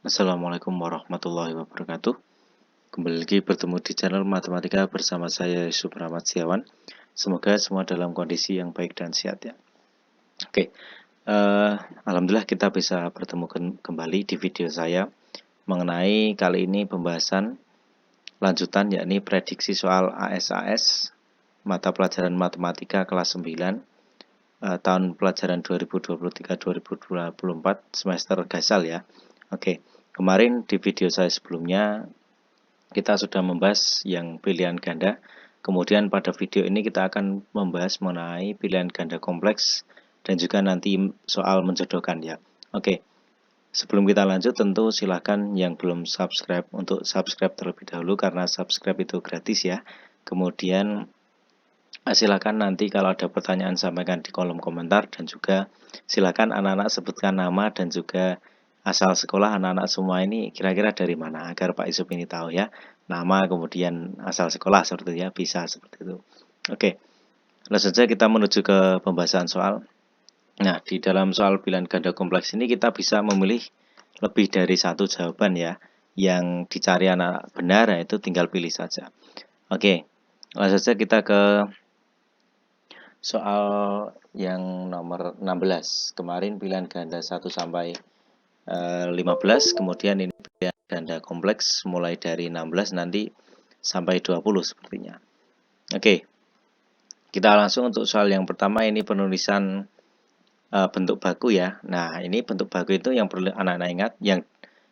Assalamualaikum warahmatullahi wabarakatuh. Kembali lagi bertemu di channel Matematika bersama saya Yusuf Rahmat Setiawan. Semoga semua dalam kondisi yang baik dan sehat ya. Oke, alhamdulillah kita bisa bertemu kembali di video saya mengenai kali ini pembahasan lanjutan yakni prediksi soal AS mata pelajaran Matematika kelas 9 tahun pelajaran 2023-2024 semester Gasal ya. Oke, kemarin di video saya sebelumnya kita sudah membahas yang pilihan ganda. Kemudian pada video ini kita akan membahas mengenai pilihan ganda kompleks dan juga nanti soal menjodohkan ya. Oke, sebelum kita lanjut tentu silahkan yang belum subscribe untuk subscribe terlebih dahulu karena subscribe itu gratis ya. Kemudian silakan nanti kalau ada pertanyaan sampaikan di kolom komentar dan juga silakan anak-anak sebutkan nama dan juga asal sekolah anak-anak semua ini kira-kira dari mana agar Pak Yusuf ini tahu ya, nama kemudian asal sekolah seperti itu ya, bisa seperti itu. Oke, langsung saja kita menuju ke pembahasan soal. Nah, di dalam soal pilihan ganda kompleks ini kita bisa memilih lebih dari satu jawaban ya. Yang dicari anak benar yaitu tinggal pilih saja. Oke, langsung saja kita ke soal yang nomor 16. Kemarin pilihan ganda 1 sampai 15, kemudian ini pilihan ganda kompleks mulai dari 16 nanti sampai 20 sepertinya. Oke, kita langsung untuk soal yang pertama, ini penulisan bentuk baku ya. Nah, ini bentuk baku itu yang perlu anak-anak ingat, yang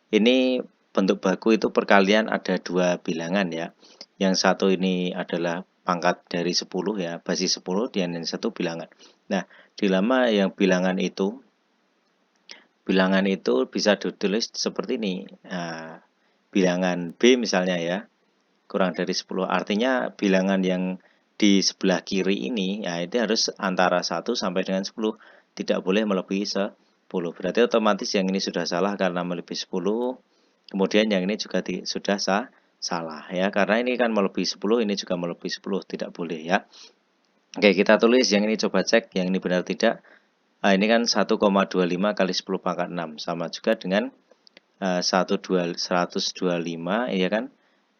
ini bentuk baku itu perkalian ada dua bilangan ya. Yang satu ini adalah pangkat dari 10 ya, basis 10, dan yang satu bilangan. Nah, dilema yang bilangan itu bisa ditulis seperti ini. Nah, bilangan B misalnya ya, kurang dari 10. Artinya bilangan yang di sebelah kiri ini, ya itu harus antara 1 sampai dengan 10. Tidak boleh melebihi 10. Berarti otomatis yang ini sudah salah karena melebihi 10. Kemudian yang ini juga sudah salah ya. Karena ini kan melebihi 10, ini juga melebihi 10. Tidak boleh ya. Oke, kita tulis yang ini, coba cek yang ini benar tidak. Nah, ini kan 1,25 kali 10 pangkat 6 sama juga dengan 125 ya kan.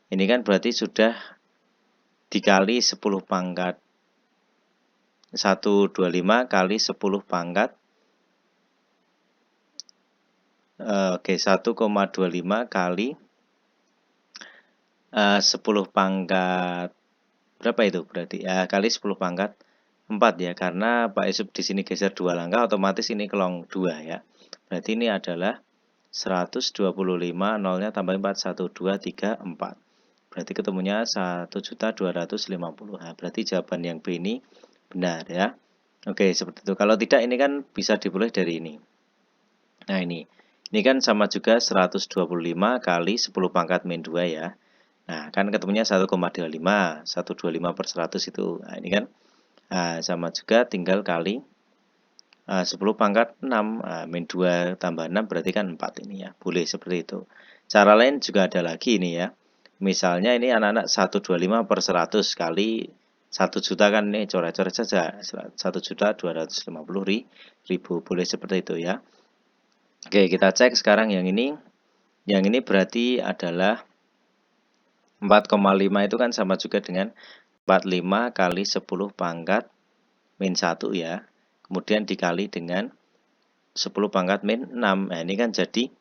Ini kan berarti sudah dikali 10 pangkat 125 kali 10 pangkat 1,25 kali 10 pangkat berapa itu berarti ya, kali 10 pangkat 4 ya, karena Pak Yusuf di sini geser 2 langkah, otomatis ini kelong 2 ya. Berarti ini adalah 125, nolnya tambah 4, 1, 2, 3, 4. Berarti ketemunya 1.250.000. Nah, berarti jawaban yang B ini benar ya. Oke, seperti itu. Kalau tidak, ini kan bisa dimulai dari ini. Nah, ini kan sama juga 125 kali 10 pangkat min 2 ya. Nah, kan ketemunya 1,25. 125 per 100 itu. Nah, ini kan sama juga tinggal kali 10 pangkat 6, min 2 tambah 6 berarti kan 4 ini ya. Boleh seperti itu. Cara lain juga ada lagi ini ya. Misalnya ini anak-anak 125 per 100 kali 1 juta kan, ini coret-coret saja. 1.250.000. Boleh seperti itu ya. Oke, kita cek sekarang yang ini. Yang ini berarti adalah 4,5 itu kan sama juga dengan 45 kali 10 pangkat min 1 ya. Kemudian dikali dengan 10 pangkat min 6. Nah, ini kan jadi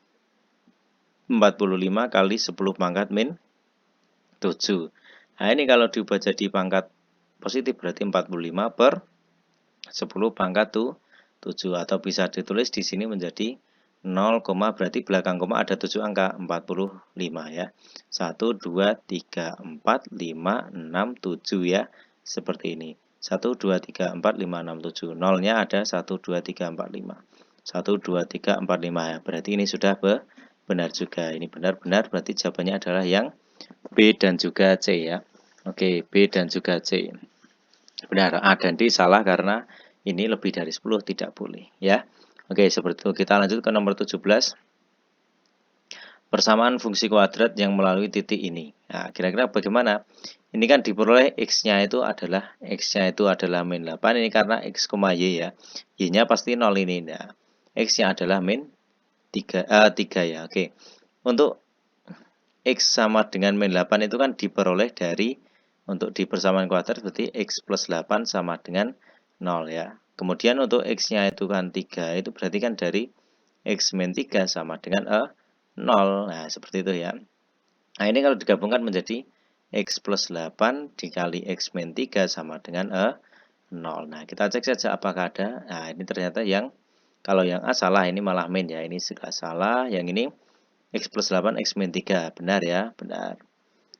45 kali 10 pangkat min 7. Nah, ini kalau diubah jadi pangkat positif berarti 45 per 10 pangkat 7. Atau bisa ditulis di sini menjadi 0, berarti belakang koma ada 7 angka, 45 ya. 1, 2, 3, 4, 5, 6, 7 ya. Seperti ini. 1, 2, 3, 4, 5, 6, 7. Nolnya ada 1, 2, 3, 4, 5. 1, 2, 3, 4, 5 ya. Berarti ini sudah benar juga. Ini benar-benar berarti jawabannya adalah yang B dan juga C ya. Oke, B dan juga C. Benar, A dan D salah karena ini lebih dari 10 tidak boleh ya. Oke, seperti itu. Kita lanjut ke nomor 17. Persamaan fungsi kuadrat yang melalui titik ini. Nah, kira-kira bagaimana? Ini kan diperoleh X-nya itu adalah min 8. Ini karena X, Y ya. Y-nya pasti 0 ini. Nah, X-nya adalah min 3 ya. Oke. Untuk X sama dengan min 8 itu kan diperoleh dari, untuk di persamaan kuadrat berarti X plus 8 sama dengan 0 ya. Kemudian untuk X-nya itu kan 3, itu berarti kan dari X min 3 sama dengan 0. Nah, seperti itu ya. Nah, ini kalau digabungkan menjadi X plus 8 dikali X min 3 sama dengan 0. Nah, kita cek saja apakah ada. Nah, ini ternyata yang, kalau yang A salah, ini malah min ya. Ini juga salah. Yang ini X plus 8 X min 3. Benar ya, benar.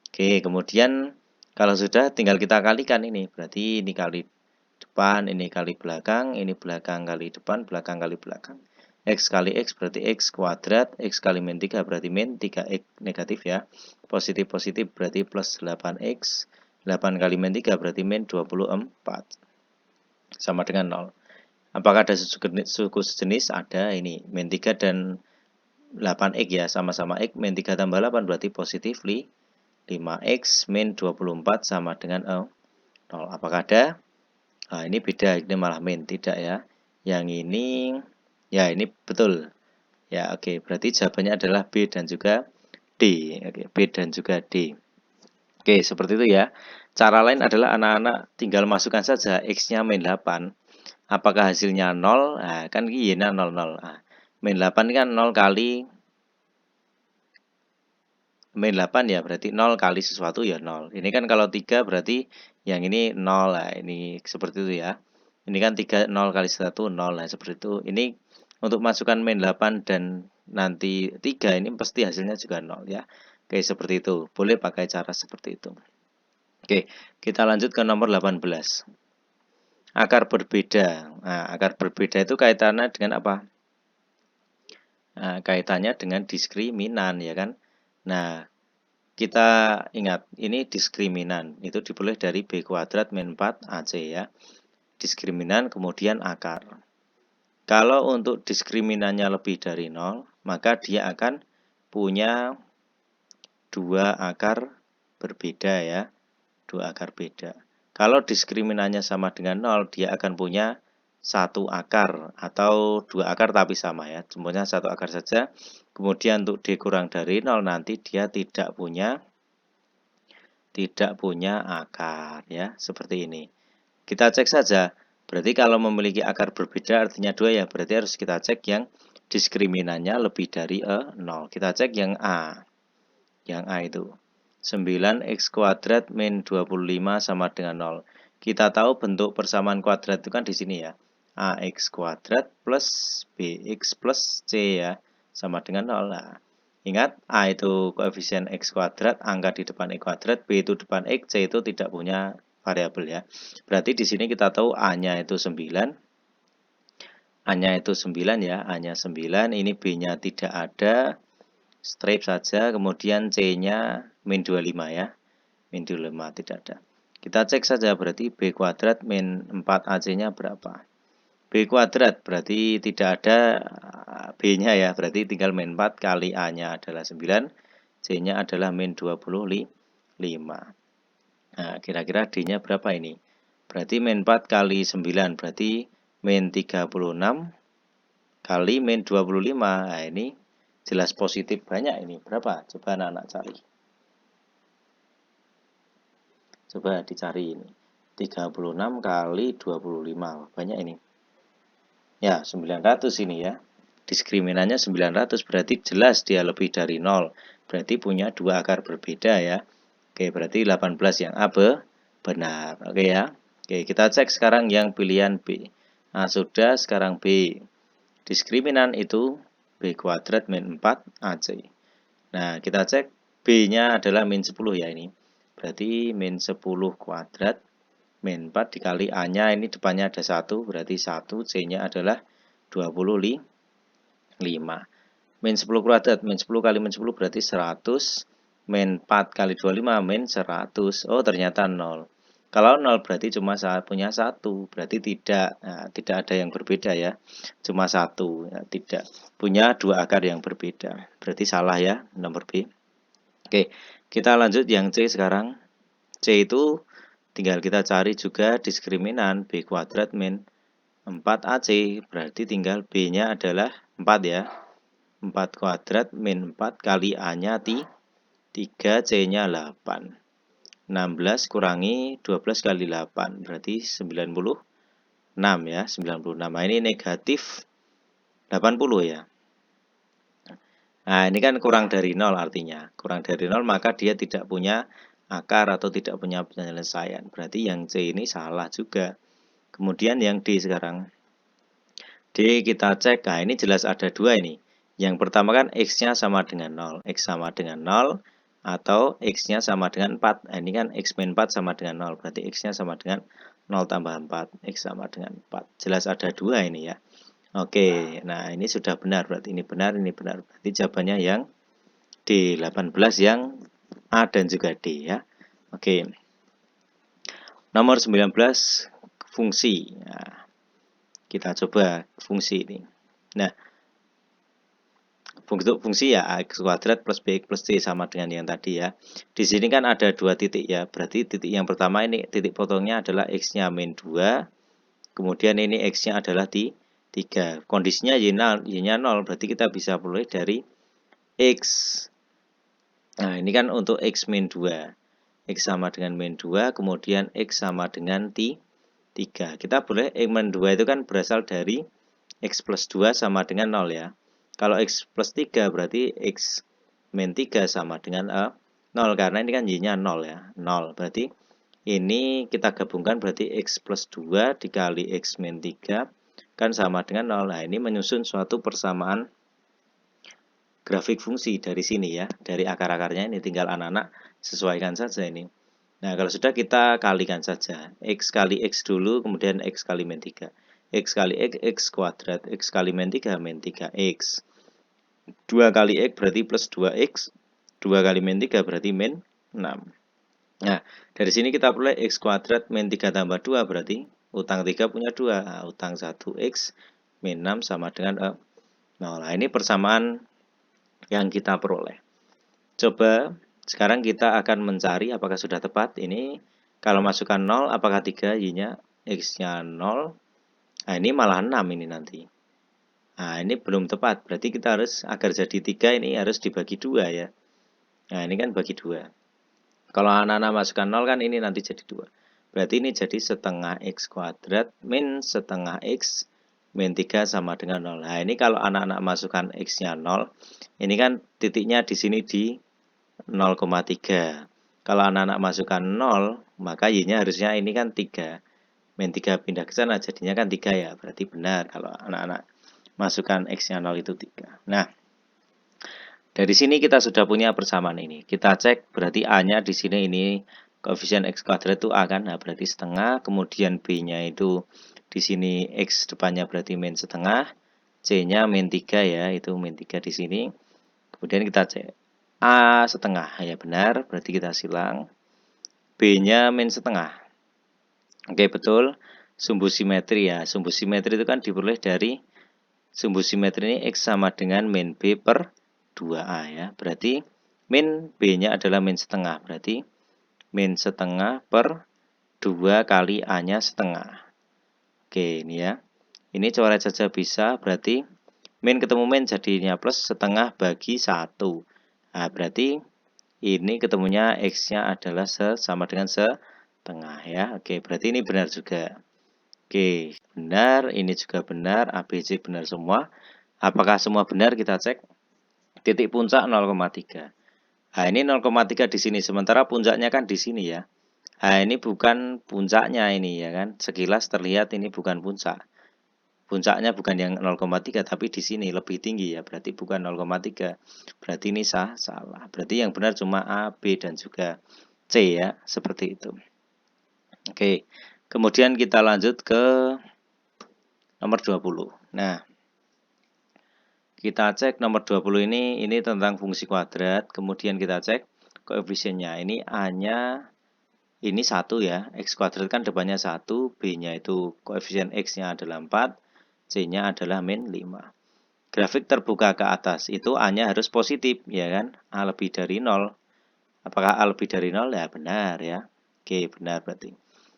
Oke, kemudian kalau sudah tinggal kita kalikan ini. Berarti ini kali depan, ini kali belakang, ini belakang kali depan, belakang kali belakang. X kali X berarti X kuadrat, X kali min 3 berarti min 3X negatif ya. Positif-positif berarti plus 8X. 8 kali min 3 berarti min 24. Sama dengan 0. Apakah ada suku sejenis? Ada, ini min 3 dan 8X ya, sama-sama X. Min 3 tambah 8 berarti positif 5X min 24 sama dengan 0. Apakah ada? Nah, ini beda, ini malah min, tidak ya. Yang ini, ya ini betul. Ya, oke, berarti jawabannya adalah B dan juga D. Oke, B dan juga D. Oke, seperti itu ya. Cara lain adalah anak-anak tinggal masukkan saja X-nya min 8. Apakah hasilnya 0? Nah, kan iya 0, 0. Nah, min 8 kan 0 kali min 8 ya, berarti 0 kali sesuatu ya 0. Ini kan kalau 3 berarti yang ini 0. Nah, ini seperti itu ya. Ini kan 3, 0 kali 1, 0. Nah, seperti itu. Ini untuk masukkan min 8 dan nanti 3 ini pasti hasilnya juga 0 ya. Oke, seperti itu. Boleh pakai cara seperti itu. Oke, kita lanjut ke nomor 18. Akar berbeda. Nah, akar berbeda itu kaitannya dengan apa? Nah, kaitannya dengan diskriminan ya kan. Nah, kita ingat ini diskriminan. Itu diperoleh dari B kuadrat min 4 AC ya. Diskriminan kemudian akar. Kalau untuk diskriminannya lebih dari 0, maka dia akan punya dua akar berbeda ya. Dua akar beda. Kalau diskriminannya sama dengan 0, dia akan punya satu akar atau dua akar tapi sama ya. Semuanya satu akar saja. Kemudian untuk D kurang dari 0 nanti dia tidak punya akar ya, seperti ini. Kita cek saja. Berarti kalau memiliki akar berbeda artinya 2 ya, berarti harus kita cek yang diskriminannya lebih dari 0. Kita cek yang A. Yang A itu 9x kuadrat min 25 sama dengan 0. Kita tahu bentuk persamaan kuadrat itu kan di sini ya. AX kuadrat plus BX plus C ya, sama dengan 0. Nah, ingat A itu koefisien X kuadrat, angka di depan X kuadrat, B itu depan X, C itu tidak punya variabel ya. Berarti di sini kita tahu A-nya itu 9. A-nya itu 9 ya, A-nya 9, ini B-nya tidak ada. Strip saja, kemudian C-nya min 25 ya. Min 25 tidak ada. Kita cek saja berarti B kuadrat min 4AC-nya berapa. B kuadrat berarti tidak ada B-nya ya, berarti tinggal min 4 kali A-nya adalah 9, C-nya adalah min 25. Nah, kira-kira D-nya berapa ini? Berarti min 4 kali 9, berarti min 36 kali min 25. Nah, ini jelas positif banyak ini. Berapa? Coba anak-anak cari. Coba dicari ini. 36 kali 25. Banyak ini. Ya, 900 ini ya. Diskriminannya 900 berarti jelas dia lebih dari 0. Berarti punya dua akar berbeda ya. Oke, berarti 18 yang A benar. Oke ya. Oke, kita cek sekarang yang pilihan B. Nah, sudah sekarang B. Diskriminan itu B kuadrat min 4 AC. Nah, kita cek B-nya adalah min 10 ya ini. Berarti min 10 kuadrat min 4 dikali A-nya ini depannya ada 1. Berarti 1, C-nya adalah 25. Min 10 kuadrat, min 10 kali min 10 berarti 100. Min 4 kali 25 min 100. Oh, ternyata 0. Kalau 0 berarti cuma punya 1, berarti tidak ada yang berbeda ya. Cuma 1, ya, tidak punya dua akar yang berbeda. Berarti salah ya nomor B. Oke, kita lanjut yang C sekarang. C itu tinggal kita cari juga diskriminan B kuadrat min 4AC. Berarti tinggal B-nya adalah 4 ya. 4 kuadrat min 4 kali A-nya 3, C-nya 8. 16 kurangi 12 kali 8, berarti 96 ya, 96. Nah, ini negatif 80 ya. Nah, ini kan kurang dari 0 artinya. Kurang dari 0 maka dia tidak punya akar atau tidak punya penyelesaian. Berarti yang C ini salah juga. Kemudian yang D sekarang. D kita cek, nah ini jelas ada dua ini. Yang pertama kan X-nya sama dengan 0. X sama dengan 0 atau X-nya sama dengan 4. Nah, ini kan X min 4 sama dengan 0. Berarti X-nya sama dengan 0 tambah 4. X sama dengan 4. Jelas ada dua ini ya. Oke, nah ini sudah benar. Berarti ini benar, ini benar. Berarti jawabannya yang D. 18 yang A dan juga D ya. Oke. Nomor 19 fungsi. Nah, kita coba fungsi ini. Nah, untuk fungsi ya X kuadrat plus BX plus C sama dengan yang tadi ya. Di sini kan ada dua titik ya. Berarti titik yang pertama ini titik potongnya adalah X-nya min 2. Kemudian ini X-nya adalah di 3. Kondisinya Y-nya 0. Berarti kita bisa mulai dari X. Nah, ini kan untuk X min 2. X sama dengan min 2. Kemudian X sama dengan 3. Kita boleh X min 2 itu kan berasal dari X plus 2 sama dengan 0 ya. Kalau X plus 3 berarti X min 3 sama dengan 0. Karena ini kan Y-nya 0 ya. 0. Berarti ini kita gabungkan berarti X plus 2 dikali X min 3 kan sama dengan 0. Nah, ini menyusun suatu persamaan grafik fungsi dari sini ya. Dari akar-akarnya ini tinggal anak-anak sesuaikan saja ini. Nah, kalau sudah kita kalikan saja. X kali X dulu, kemudian X kali min 3. X kali X, X kuadrat. X kali min 3, min 3X. 2 kali X berarti plus 2X. 2 kali min 3 berarti min 6. Nah, dari sini kita peroleh X kuadrat min 3 tambah 2 berarti utang 3 punya 2. Nah, utang 1X min 6 sama dengan 0. Nah, ini persamaan yang kita peroleh. Coba sekarang kita akan mencari apakah sudah tepat. Ini kalau masukkan 0, apakah 3 Y-nya X-nya 0. Nah, ini malah 6 ini nanti. Nah, ini belum tepat. Berarti kita harus, agar jadi 3 ini harus dibagi 2 ya. Nah, ini kan bagi 2. Kalau anak-anak masukkan 0 kan ini nanti jadi 2. Berarti ini jadi setengah X kuadrat min setengah X min 3 sama dengan 0. Nah, ini kalau anak-anak masukkan X-nya 0, ini kan titiknya di sini di 0,3. Kalau anak-anak masukkan 0, maka Y-nya harusnya ini kan 3. Min 3 pindah ke sana, jadinya kan 3 ya. Berarti benar kalau anak-anak masukkan X-nya 0 itu 3. Nah, dari sini kita sudah punya persamaan ini. Kita cek berarti A-nya di sini ini koefisien X kuadrat itu A kan. Nah, berarti setengah. Kemudian B-nya itu di sini X depannya berarti min setengah. C-nya min 3 ya, itu min 3 di sini. Kemudian kita cek A setengah, ya benar, berarti kita silang. B-nya min setengah. Oke, betul. Sumbu simetri ya. Sumbu simetri itu kan diperoleh dari sumbu simetri ini X sama dengan min B per 2A ya. Berarti min B-nya adalah min setengah. Berarti min setengah per 2 kali A-nya setengah. Oke, ini ya. Ini coret saja bisa, berarti min ketemu min jadinya plus setengah bagi 1. Nah, berarti ini ketemunya X-nya adalah sama dengan setengah ya. Oke, berarti ini benar juga. Oke, benar. Ini juga benar. A, B, C benar semua. Apakah semua benar? Kita cek. Titik puncak 0,3. Nah, ini 0,3 di sini. Sementara puncaknya kan di sini ya. Nah, ini bukan puncaknya ini ya kan. Sekilas terlihat ini bukan puncak. Puncaknya bukan yang 0,3 tapi di sini lebih tinggi ya. Berarti bukan 0,3. Berarti ini salah. Berarti yang benar cuma A, B dan juga C ya. Seperti itu. Oke. Kemudian kita lanjut ke nomor 20. Nah, kita cek nomor 20 ini tentang fungsi kuadrat. Kemudian kita cek koefisiennya. Ini A-nya ini 1 ya. X kuadrat kan depannya 1. B-nya itu koefisien X-nya adalah 4. C-nya adalah min 5. Grafik terbuka ke atas. Itu A-nya harus positif ya kan. A lebih dari 0. Apakah A lebih dari 0? Ya benar ya. Oke, benar berarti.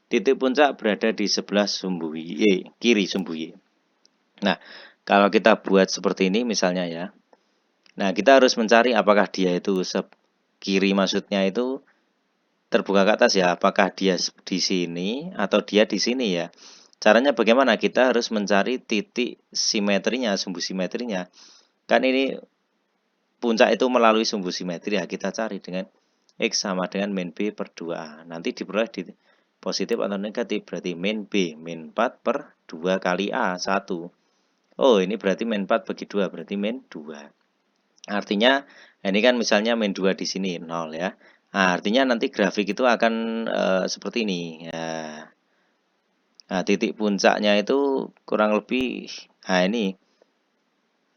Titik puncak berada di sebelah sumbu Y, kiri sumbu Y. Nah, kalau kita buat seperti ini misalnya ya. Nah, kita harus mencari apakah dia itu kiri, maksudnya itu terbuka ke atas ya, apakah dia di sini atau dia di sini ya. Caranya bagaimana? Kita harus mencari titik simetrinya, sumbu simetrinya. Kan ini puncak itu melalui sumbu simetri ya, kita cari dengan X sama dengan min B per 2A. Nanti diperoleh di positif atau negatif, berarti min B, min 4 per 2 kali A, 1. Oh, ini berarti min 4 bagi 2, berarti min 2. Artinya, ini kan misalnya min 2 di sini, 0 ya. Nah, artinya nanti grafik itu akan seperti ini. Ya. Nah, titik puncaknya itu kurang lebih, nah ini.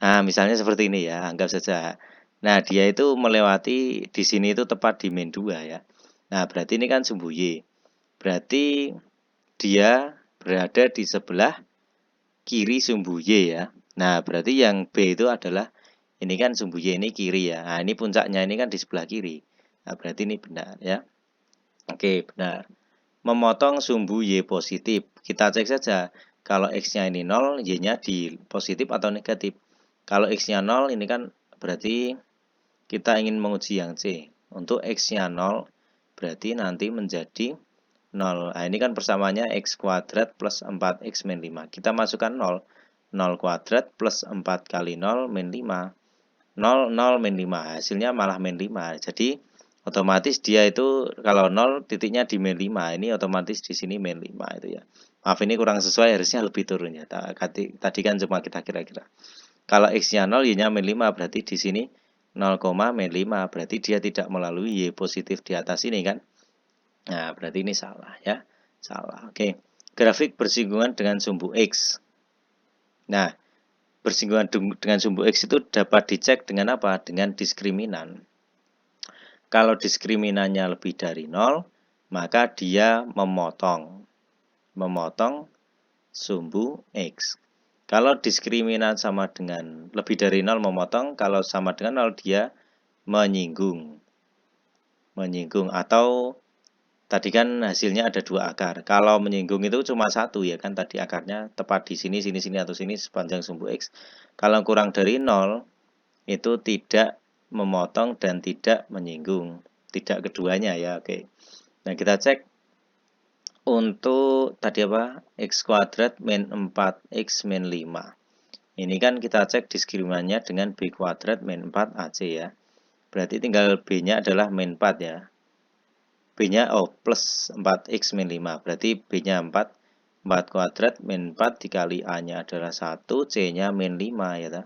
Nah, misalnya seperti ini ya, anggap saja. Nah, dia itu melewati di sini itu tepat di min 2 ya. Nah, berarti ini kan sumbu Y. Berarti dia berada di sebelah kiri sumbu Y ya. Nah, berarti yang B itu adalah, ini kan sumbu Y ini kiri ya. Nah, ini puncaknya ini kan di sebelah kiri. Nah, berarti ini benar ya. Oke, benar. Memotong sumbu Y positif. Kita cek saja. Kalau X-nya ini 0, Y-nya di positif atau negatif. Kalau X-nya 0, ini kan berarti kita ingin menguji yang C. Untuk X-nya 0, berarti nanti menjadi 0. Nah, ini kan persamaannya X kuadrat plus 4X min 5. Kita masukkan 0. 0 kuadrat plus 4 kali 0 min 5. 0, 0, min 5. Hasilnya malah min 5. Jadi, otomatis dia itu kalau 0 titiknya di min 5. Ini otomatis di sini min 5 itu ya. Maaf, ini kurang sesuai, harusnya lebih turun ya. Tadi kan cuma kita kira-kira. Kalau X-nya 0, Y-nya min 5, berarti di sini 0, min 5. Berarti dia tidak melalui Y positif di atas ini kan. Nah, berarti ini salah ya. Salah. Oke. Grafik bersinggungan dengan sumbu X. Nah, bersinggungan dengan sumbu X itu dapat dicek dengan apa? Dengan diskriminan. Kalau diskriminannya lebih dari 0, maka dia memotong sumbu X. Kalau diskriminan sama dengan lebih dari 0 memotong, kalau sama dengan 0 dia menyinggung. Atau tadi kan hasilnya ada 2 akar. Kalau menyinggung itu cuma 1 ya kan, tadi akarnya tepat di sini, sini, sini, atau sini sepanjang sumbu X. Kalau kurang dari 0, itu tidak memotong dan tidak menyinggung. Tidak keduanya ya, oke. Nah, kita cek untuk tadi apa? X kuadrat min 4X min 5. Ini kan kita cek diskriminannya dengan B kuadrat min 4 AC ya. Berarti tinggal B-nya adalah min 4 ya. B-nya plus 4X min 5. Berarti B-nya 4. 4 kuadrat min 4 dikali A-nya adalah 1. C-nya min 5 ya.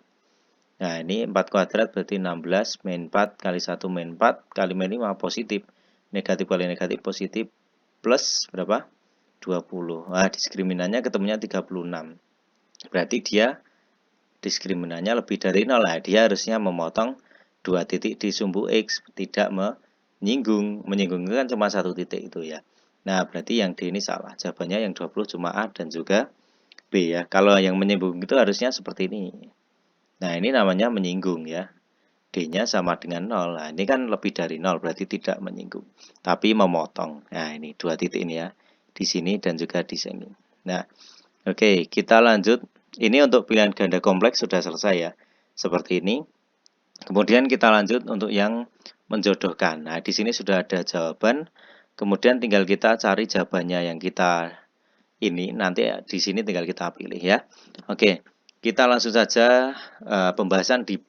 Nah, ini 4 kuadrat berarti 16 min 4 kali 1 min 4 kali min 5 positif. Negatif kali negatif positif plus berapa? 20. Nah, diskriminannya ketemunya 36. Berarti dia diskriminannya lebih dari 0. Nah, dia harusnya memotong 2 titik di sumbu X, tidak menyinggung. Menyinggung kan cuma 1 titik itu ya. Nah, berarti yang D ini salah. Jawabannya yang 20 cuma A dan juga B ya. Kalau yang menyinggung itu harusnya seperti ini. Nah, ini namanya menyinggung ya. D-nya sama dengan 0. Nah, ini kan lebih dari 0, berarti tidak menyinggung. Tapi memotong. Nah, ini 2 titik ini ya. Di sini dan juga di sini. Nah, oke, kita lanjut. Ini untuk pilihan ganda kompleks sudah selesai ya. Seperti ini. Kemudian kita lanjut untuk yang menjodohkan. Nah, di sini sudah ada jawaban. Kemudian tinggal kita cari jawabannya yang kita ini. Nanti di sini tinggal kita pilih ya. Oke, kita langsung saja pembahasan di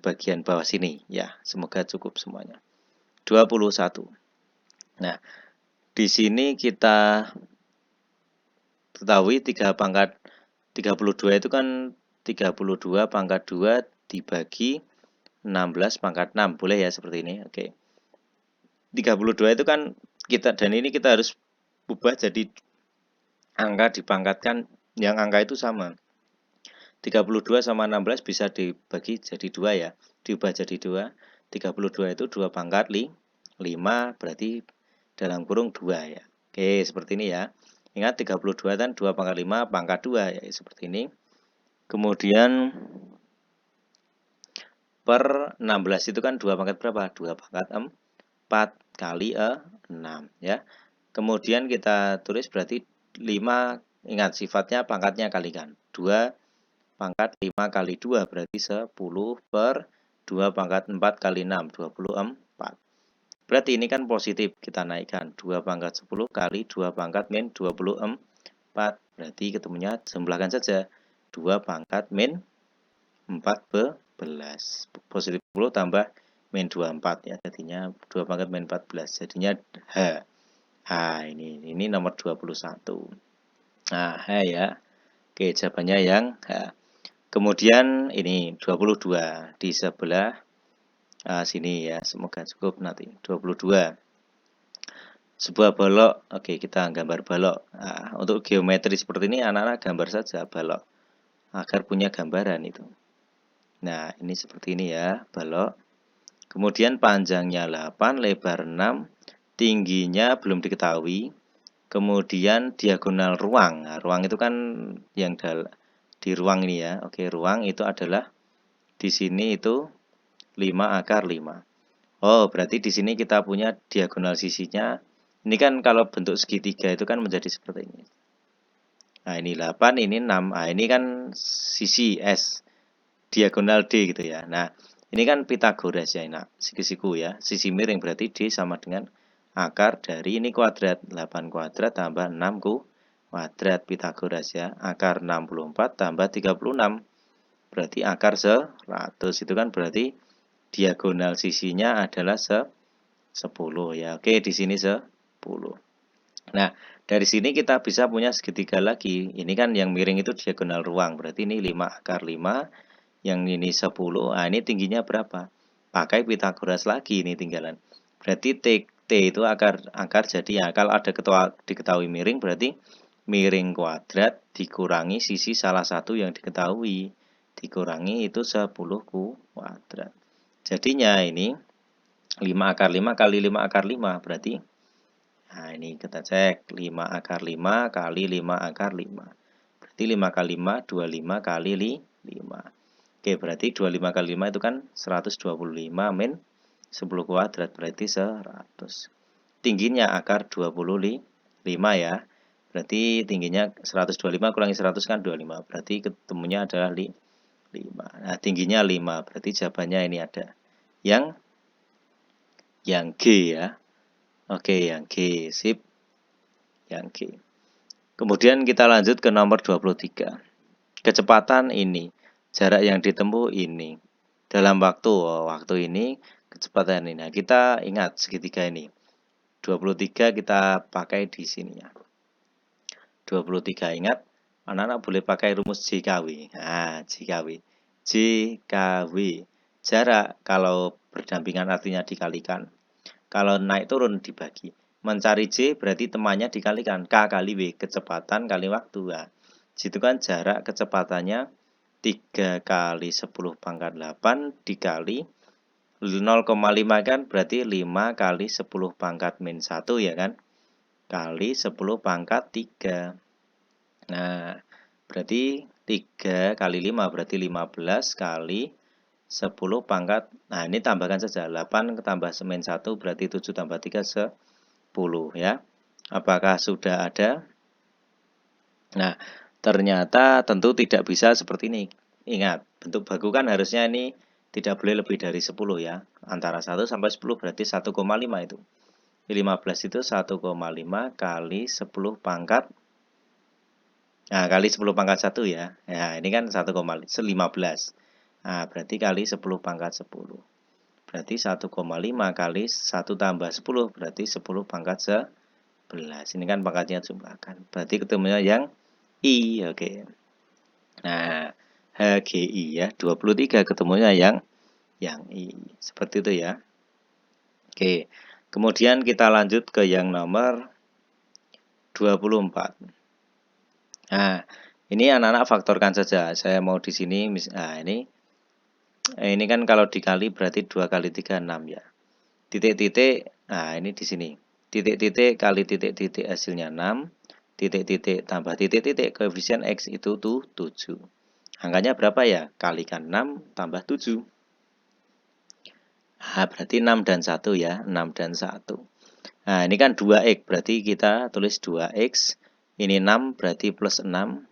bagian bawah sini ya. Semoga cukup semuanya. 21. Nah, di sini kita ketahui 3 pangkat 32 itu kan 32 pangkat 2 dibagi 16 pangkat 6. Boleh ya seperti ini. Oke. 32 itu kan kita, dan ini kita harus ubah jadi angka dipangkatkan yang angka itu sama. 32 sama 16 bisa dibagi jadi 2 ya. Diubah jadi 2. 32 itu 2 pangkat 5 berarti dalam kurung 2 ya. Oke, seperti ini ya. Ingat 32 kan 2 pangkat 5 pangkat 2 ya, seperti ini. Kemudian per 16 itu kan 2 pangkat berapa? 2 pangkat 4 kali 6 ya. Kemudian kita tulis berarti 5, ingat sifatnya pangkatnya kalikan. 2 pangkat 5 kali 2 berarti 10 per 2 pangkat 4 kali 6 24. Berarti ini kan positif, kita naikkan 2 pangkat 10 kali 2 pangkat min 24. Berarti ketemunya jumlahkan saja 2 pangkat min 14. Positif 10 tambah min 24 ya, jadinya 2 pangkat min 14. Jadinya H. Ini nomor 21. Nah, H ya. Oke, jawabannya yang H. Kemudian ini 22 di sebelah sini ya, semoga cukup nanti. 22. Sebuah balok, oke kita gambar balok. Nah, untuk geometri seperti ini anak-anak gambar saja balok agar punya gambaran itu. Nah, ini seperti ini ya, balok. Kemudian panjangnya 8, lebar 6, tingginya belum diketahui. Kemudian diagonal ruang. Nah, ruang itu kan yang di ruang ini ya. Oke, ruang itu adalah di sini itu 5 akar 5. Oh, berarti di sini kita punya diagonal sisinya. Ini kan kalau bentuk segitiga itu kan menjadi seperti ini. Nah, ini 8, ini 6. Nah, ini kan sisi S, diagonal D gitu ya. Nah, ini kan Pythagoras ya, nah, sisiku ya. Sisi miring berarti D sama dengan akar dari ini kuadrat. 8 kuadrat tambah 6 kuadrat Pythagoras ya. Akar 64 tambah 36. Berarti akar 100. Itu kan berarti diagonal sisinya adalah 10 ya. Oke, di sini 10. Nah, dari sini kita bisa punya segitiga lagi. Ini kan yang miring itu diagonal ruang. Berarti ini 5 akar 5. Yang ini 10. Nah, ini tingginya berapa? Pakai Pythagoras lagi ini tinggalan. Berarti T itu akar jadi ya, kalau ada diketahui miring berarti miring kuadrat dikurangi sisi salah satu yang diketahui. Dikurangi itu 10 kuadrat. Jadinya ini 5 akar 5 kali 5 akar 5 berarti, nah ini kita cek 5 akar 5 kali 5 akar 5. Berarti 5 kali 5, 25 kali 5. Oke, berarti 25 kali 5 itu kan 125 min 10 kuadrat berarti 100. Tingginya akar 25 ya. Berarti tingginya 125 kurangi 100 kan 25. Berarti ketemunya adalah 5. Nah, tingginya 5. Berarti jawabannya ini ada yang G ya. Oke, yang G. Sip. Yang G. Kemudian kita lanjut ke nomor 23. Kecepatan ini. Jarak yang ditempuh ini. Dalam waktu ini, kecepatan ini. Nah, kita ingat segitiga ini. 23 kita pakai di sini ya. 23 ingat. Anak-anak boleh pakai rumus JKW. Nah, JKW. JKW. Jarak kalau berdampingan artinya dikalikan. Kalau naik turun dibagi. Mencari J berarti temannya dikalikan. K kali W. Kecepatan kali waktu. Nah, situ kan jarak kecepatannya 3 kali 10 pangkat 8 dikali 0,5 kan berarti 5 kali 10 pangkat min 1 ya kan. Kali 10 pangkat 3. Nah, berarti 3 kali 5 berarti 15 kali 10 pangkat. Nah, ini tambahkan saja. 8 tambah min 1 berarti 7 tambah 3 10 ya. Apakah sudah ada? Nah, ternyata tentu tidak bisa seperti ini. Ingat, bentuk baku kan harusnya ini tidak boleh lebih dari 10 ya. Antara 1 sampai 10 berarti 1,5 itu. 15 itu 1,5 kali 10 pangkat. Nah, kali 10 pangkat 1 ya. Nah, ini kan 1,15. Nah, berarti kali 10 pangkat 10. Berarti 1,5 kali 1 tambah 10. Berarti 10 pangkat 11. Ini kan pangkatnya jumlahkan. Berarti ketemunya yang I. Oke. Nah, HGI ya. 23 ketemunya yang I. Seperti itu ya. Oke. Kemudian kita lanjut ke yang nomor 24. Nah, ini anak-anak faktorkan saja. Saya mau di sini, nah ini kan kalau dikali berarti 2 kali 3, 6 ya. Titik-titik, nah ini di sini. Titik-titik kali titik-titik hasilnya 6. Titik-titik tambah titik-titik, koefisien X itu 7. Angkanya berapa ya? Kalikan 6 tambah 7. Nah, berarti 6 dan 1 ya. 6 dan 1. Nah, ini kan 2X. Berarti kita tulis 2X. Ini 6 berarti plus 6.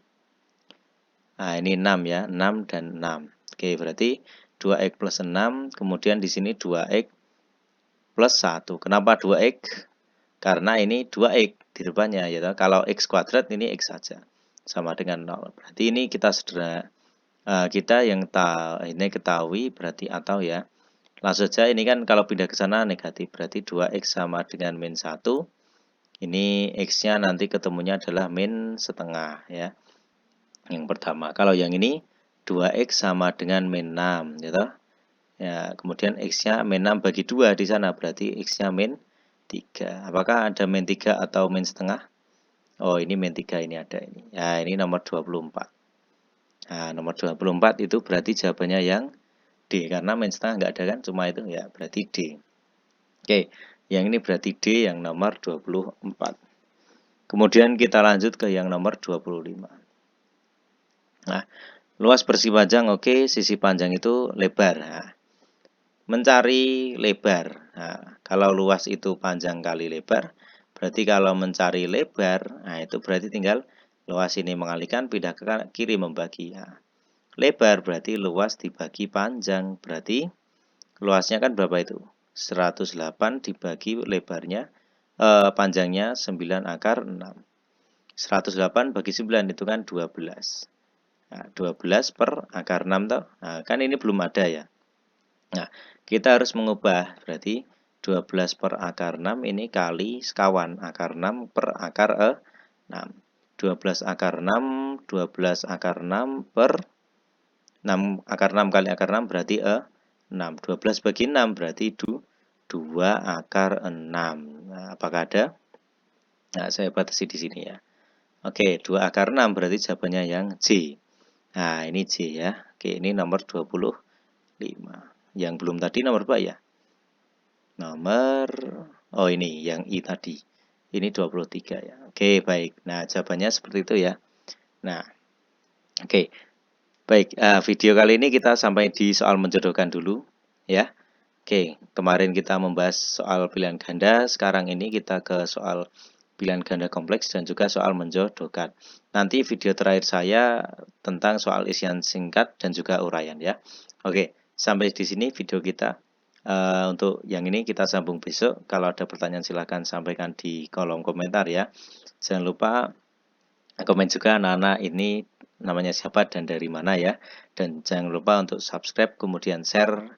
Nah, ini 6 ya, 6 dan 6. Oke, berarti 2x plus 6, kemudian di sini 2x plus 1. Kenapa 2x? Karena ini 2x di depannya, ya. Kalau x kuadrat ini x saja. Sama dengan 0. Berarti ini kita kita yang ini ketahui berarti atau ya. Langsung saja ini kan kalau pindah ke sana negatif, berarti 2x sama dengan min 1. Ini x-nya nanti ketemunya adalah min setengah ya. Yang pertama. Kalau yang ini 2x sama dengan min 6 gitu. Ya, kemudian x-nya min 6 bagi 2 di sana berarti x-nya min 3. Apakah ada min 3 atau min setengah? Oh, ini min 3 ini ada ini. Ya, ini nomor 24. Nah, nomor 24 itu berarti jawabannya yang D karena min setengah nggak ada kan, cuma itu ya berarti D. Oke, yang ini berarti D yang nomor 24. Kemudian kita lanjut ke yang nomor 25. Nah, luas bersih panjang oke, sisi panjang itu lebar. Nah, mencari lebar. Nah, kalau luas itu panjang kali lebar, berarti kalau mencari lebar, nah itu berarti tinggal luas ini mengalihkan, pindah ke kiri membagi. Nah, lebar berarti luas dibagi panjang, berarti luasnya kan berapa itu? 108 dibagi lebarnya, panjangnya 9 akar 6. 108 bagi 9 itu kan 12. Nah, 12 per akar 6 toh. Nah, kan ini belum ada ya. Nah, kita harus mengubah, berarti 12 per akar 6 ini kali sekawan akar 6 per akar 6. 12 akar 6, 12 akar 6 per 6 akar 6 kali akar 6 berarti 6. 12 bagi 6 berarti 2 akar 6. Nah, apakah ada? Nah, saya batasi di sini ya. Oke, 2 akar 6 berarti jawabannya yang C. Nah, ini C ya. Oke, ini nomor 25. Yang belum tadi nomor berapa ya? Oh ini yang I tadi. Ini 23 ya. Oke, baik. Nah, jawabannya seperti itu ya. Nah, oke. Baik, video kali ini kita sampai di soal menjodohkan dulu ya. Oke, kemarin kita membahas soal pilihan ganda, sekarang ini kita ke soal pilihan ganda kompleks dan juga soal menjodohkan. Nanti video terakhir saya tentang soal isian singkat dan juga uraian ya. Oke, sampai di sini video kita. Untuk yang ini kita sambung besok. Kalau ada pertanyaan silahkan sampaikan di kolom komentar ya. Jangan lupa komen juga anak-anak ini namanya siapa dan dari mana ya. Dan jangan lupa untuk subscribe kemudian share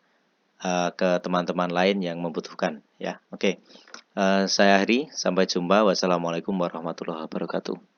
ke teman-teman lain yang membutuhkan ya. Oke. Saya Hari, sampai jumpa. Wassalamualaikum warahmatullahi wabarakatuh.